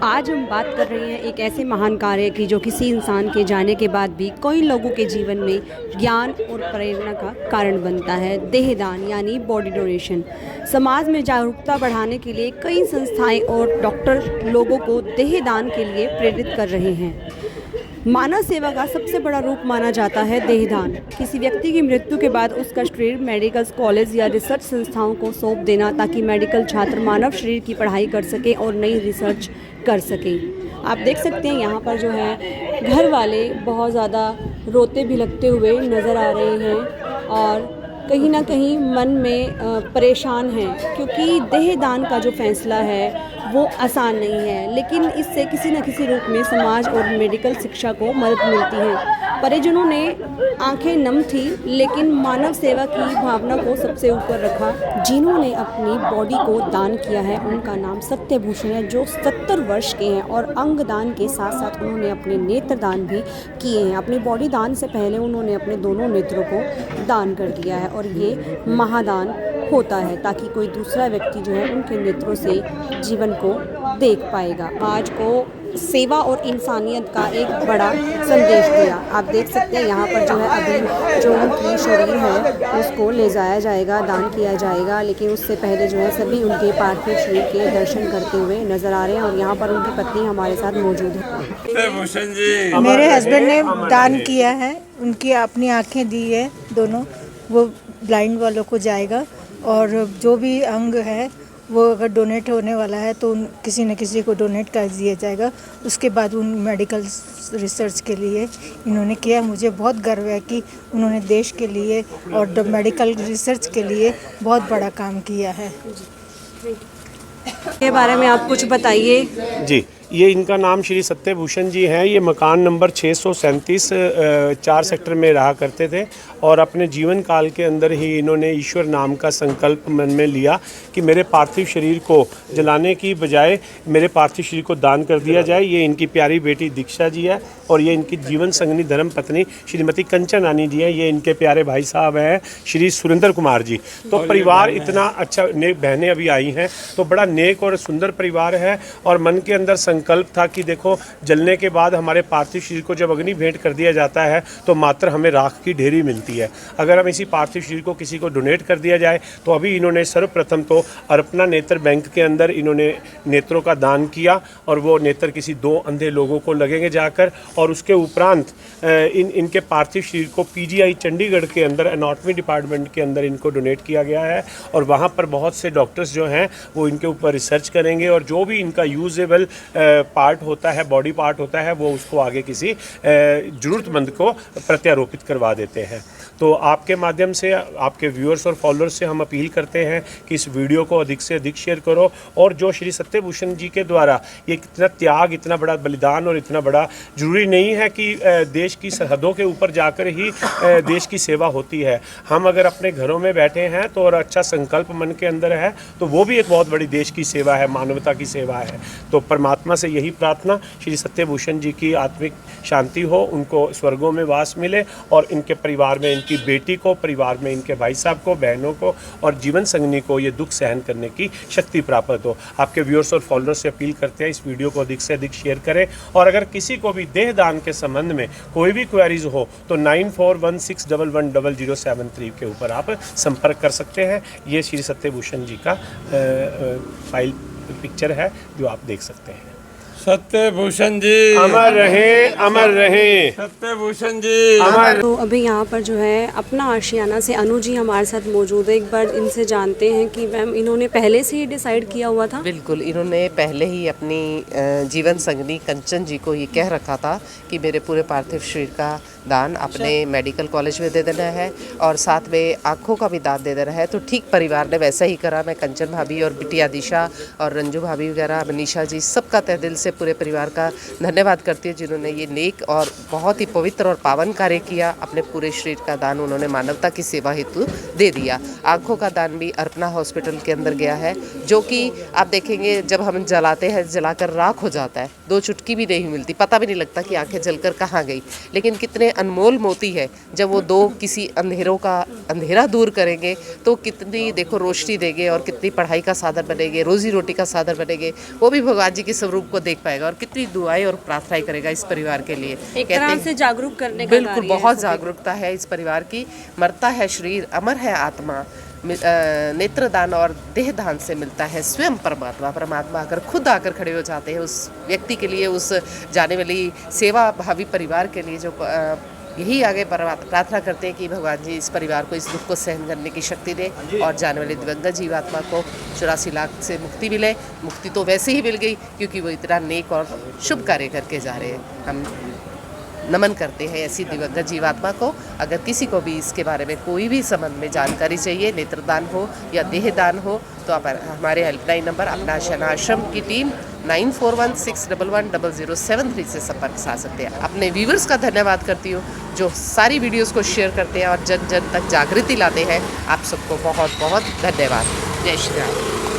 आज हम बात कर रहे हैं एक ऐसे महान कार्य की जो किसी इंसान के जाने के बाद भी कई लोगों के जीवन में ज्ञान और प्रेरणा का कारण बनता है। देहदान यानी बॉडी डोनेशन। समाज में जागरूकता बढ़ाने के लिए कई संस्थाएं और डॉक्टर लोगों को देहदान के लिए प्रेरित कर रहे हैं। मानव सेवा का सबसे बड़ा रूप माना जाता है देहदान। किसी व्यक्ति की मृत्यु के बाद उसका शरीर मेडिकल कॉलेज या रिसर्च संस्थाओं को सौंप देना ताकि मेडिकल छात्र मानव शरीर की पढ़ाई कर सकें और नई रिसर्च कर सकें। आप देख सकते हैं यहाँ पर जो है घर वाले बहुत ज़्यादा रोते भी लगते हुए नज़र आ रहे हैं और कहीं ना कहीं मन में परेशान हैं, क्योंकि देहदान का जो फैसला है वो आसान नहीं है, लेकिन इससे किसी न किसी रूप में समाज और मेडिकल शिक्षा को मदद मिलती है। परिजनों ने आंखें नम थी, लेकिन मानव सेवा की भावना को सबसे ऊपर रखा। जिन्होंने अपनी बॉडी को दान किया है उनका नाम सत्यभूषण है, जो 70 वर्ष के हैं और अंग दान के साथ साथ उन्होंने अपने नेत्र दान भी किए हैं। अपनी बॉडी दान से पहले उन्होंने अपने दोनों नेत्रों को दान कर दिया है और ये महादान होता है ताकि कोई दूसरा व्यक्ति जो है उनके नेत्रों से जीवन को देख पाएगा। आज को सेवा और इंसानियत का एक बड़ा संदेश दिया। आप देख सकते हैं यहाँ पर जो है अभी जो उनकी शरीर है उसको ले जाया जाएगा, दान किया जाएगा, लेकिन उससे पहले जो है सभी उनके पार्थिव शरीर के दर्शन करते हुए नज़र आ रहे हैं और यहाँ पर उनकी पत्नी हमारे साथ मौजूद है। मेरे हस्बैंड ने दान किया है, उनकी अपनी आँखें दी है दोनों, वो ब्लाइंड वालों को जाएगा और जो भी अंग है वो अगर डोनेट होने वाला है तो किसी न किसी को डोनेट कर दिया जाएगा। उसके बाद उन मेडिकल रिसर्च के लिए इन्होंने किया। मुझे बहुत गर्व है कि उन्होंने देश के लिए और मेडिकल रिसर्च के लिए बहुत बड़ा काम किया है। के बारे में आप कुछ बताइए। जी, ये इनका नाम श्री सत्यभूषण जी हैं। ये मकान नंबर 637 4 सेक्टर में रहा करते थे और अपने जीवन काल के अंदर ही इन्होंने ईश्वर नाम का संकल्प मन में लिया कि मेरे पार्थिव शरीर को जलाने की बजाय मेरे पार्थिव शरीर को दान कर दिया जाए। ये इनकी प्यारी बेटी दीक्षा जी है और ये इनकी जीवन संगनी धर्म पत्नी श्रीमती कंचन रानी जी हैं। ये इनके प्यारे भाई साहब हैं श्री सुरेंद्र कुमार जी। तो परिवार इतना अच्छा, नेक बहनें अभी आई हैं, तो बड़ा नेक और सुंदर परिवार है और मन के अंदर संकल्प था कि देखो जलने के बाद हमारे पार्थिव शरीर को जब अग्नि भेंट कर दिया जाता है तो मात्र हमें राख की ढेरी मिलती है। अगर हम इसी पार्थिव शरीर को किसी को डोनेट कर दिया जाए तो अभी इन्होंने सर्वप्रथम तो अर्पणा नेत्र बैंक के अंदर इन्होंने नेत्रों का दान किया और वो नेत्र किसी 2 अंधे लोगों को लगेंगे जाकर, और उसके उपरांत इनके पार्थिव शरीर को पीजीआई चंडीगढ़ के अंदर एनाटॉमी डिपार्टमेंट के अंदर इनको डोनेट किया गया है और वहाँ पर बहुत से डॉक्टर्स जो हैं वो इनके ऊपर रिसर्च करेंगे और जो भी इनका यूजेबल पार्ट होता है, बॉडी पार्ट होता है, वो उसको आगे किसी ज़रूरतमंद को प्रत्यारोपित करवा देते हैं। तो आपके माध्यम से आपके व्यूअर्स और फॉलोअर्स से हम अपील करते हैं कि इस वीडियो को अधिक से अधिक शेयर करो और जो श्री सत्यभूषण जी के द्वारा ये कितना त्याग, इतना बड़ा बलिदान और इतना बड़ा, जरूरी नहीं है कि देश की सरहदों के ऊपर जाकर ही देश की सेवा होती है। हम अगर अपने घरों में बैठे हैं तो और अच्छा संकल्प मन के अंदर है तो वो भी एक बहुत बड़ी देश की सेवा है, मानवता की सेवा है। तो परमात्मा से यही प्रार्थना, श्री सत्यभूषण जी की आत्मिक शांति हो, उनको स्वर्गों में वास मिले और इनके परिवार में, इनकी बेटी को, परिवार में इनके भाई साहब को, बहनों को और जीवन संगनी को ये दुख सहन करने की शक्ति प्राप्त हो। आपके व्यूअर्स और फॉलोअर्स से अपील करते हैं इस वीडियो को अधिक से अधिक शेयर करें और अगर किसी को भी देह दान के संबंध में कोई भी क्वेरीज हो तो 9416110073 के ऊपर आप संपर्क कर सकते हैं। ये श्री सत्यभूषण जी का फाइल पिक्चर है जो आप देख सकते हैं। सत्यभूषण जी अमर रहे, अमर रहे सत्यभूषण जी अमर। तो अभी यहाँ पर जो है अपना आशियाना से अनु जी हमारे साथ मौजूद है। एक बार इनसे जानते हैं कि मैम इन्होंने पहले से ही डिसाइड किया हुआ था? बिल्कुल, इन्होंने पहले ही अपनी जीवन संगनी कंचन जी को ये कह रखा था कि मेरे पूरे पार्थिव शरीर का दान अपने मेडिकल कॉलेज में दे देना है और साथ में आँखों का भी दान दे देना है। तो ठीक परिवार ने वैसा ही करा। मैं कंचन भाभी और बिटिया दिशा और रंजू भाभी वगैरह, मनीषा जी, सबका तहे दिल से पूरे परिवार का धन्यवाद करती है जिन्होंने ये नेक और बहुत ही पवित्र और पावन कार्य किया। अपने पूरे शरीर का दान उन्होंने मानवता की सेवा हेतु दे दिया। आँखों का दान भी अर्पणा हॉस्पिटल के अंदर गया है, जो कि आप देखेंगे जब हम जलाते हैं, जलाकर राख हो जाता है, 2 चुटकी भी नहीं मिलती, पता भी नहीं लगता कि आंखें जलकर कहाँ गई। लेकिन कितने अनमोल मोती है, जब वो 2 किसी अंधेरों का अंधेरा दूर करेंगे तो कितनी देखो रोशनी देंगे और कितनी पढ़ाई का साधन बनेंगे, रोजी रोटी का साधन बनेंगे। वो भी भगवान जी के स्वरूप को देख पाएगा और कितनी दुआएं और प्रार्थनाएं करेगा इस परिवार के लिए। एक कहते तरह हैं- से जागरूक करने का बिल्कुल, कार्य है बहुत सभी। जागरूकता है इस परिवार की। मरता है शरीर, अमर है आत्मा, नेत्रदान और देहदान से मिलता है स्वयं परमात्मा। परमात्मा अगर खुद आकर खड़े हो जाते हैं उस व्यक्ति के लिए, उस जाने वाली सेवा भावी परिवार के लिए, जो यही आगे प्रार्थना करते हैं कि भगवान जी इस परिवार को इस दुख को सहन करने की शक्ति दे और जाने वाले दिवंगत जीवात्मा को 84 लाख से मुक्ति मिले। मुक्ति तो वैसे ही मिल गई क्योंकि वो इतना नेक और शुभ कार्य करके जा रहे हैं। हम नमन करते हैं ऐसी दिवंगत जीवात्मा को। अगर किसी को भी इसके बारे में कोई भी संबंध में जानकारी चाहिए, नेत्रदान हो या देहदान हो, तो आप हमारे हेल्पलाइन नंबर अपना शनाश्रम की टीम 9416110073 से संपर्क साध सकते हैं। अपने व्यूवर्स का धन्यवाद करती हूँ जो सारी वीडियोस को शेयर करते हैं और जन जन तक जागृति लाते हैं। आप सबको बहुत बहुत धन्यवाद। जय श्री राम।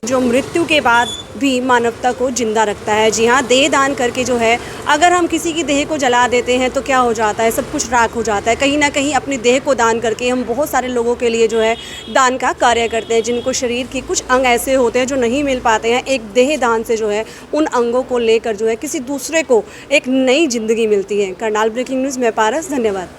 जो मृत्यु के बाद भी मानवता को जिंदा रखता है। जी हाँ, देह दान करके जो है, अगर हम किसी की देह को जला देते हैं तो क्या हो जाता है, सब कुछ राख हो जाता है। कहीं ना कहीं अपनी देह को दान करके हम बहुत सारे लोगों के लिए जो है दान का कार्य करते हैं, जिनको शरीर के कुछ अंग ऐसे होते हैं जो नहीं मिल पाते हैं। एक देह दान से जो है उन अंगों को लेकर जो है किसी दूसरे को एक नई जिंदगी मिलती है। करनाल ब्रेकिंग न्यूज़ में पारस, धन्यवाद।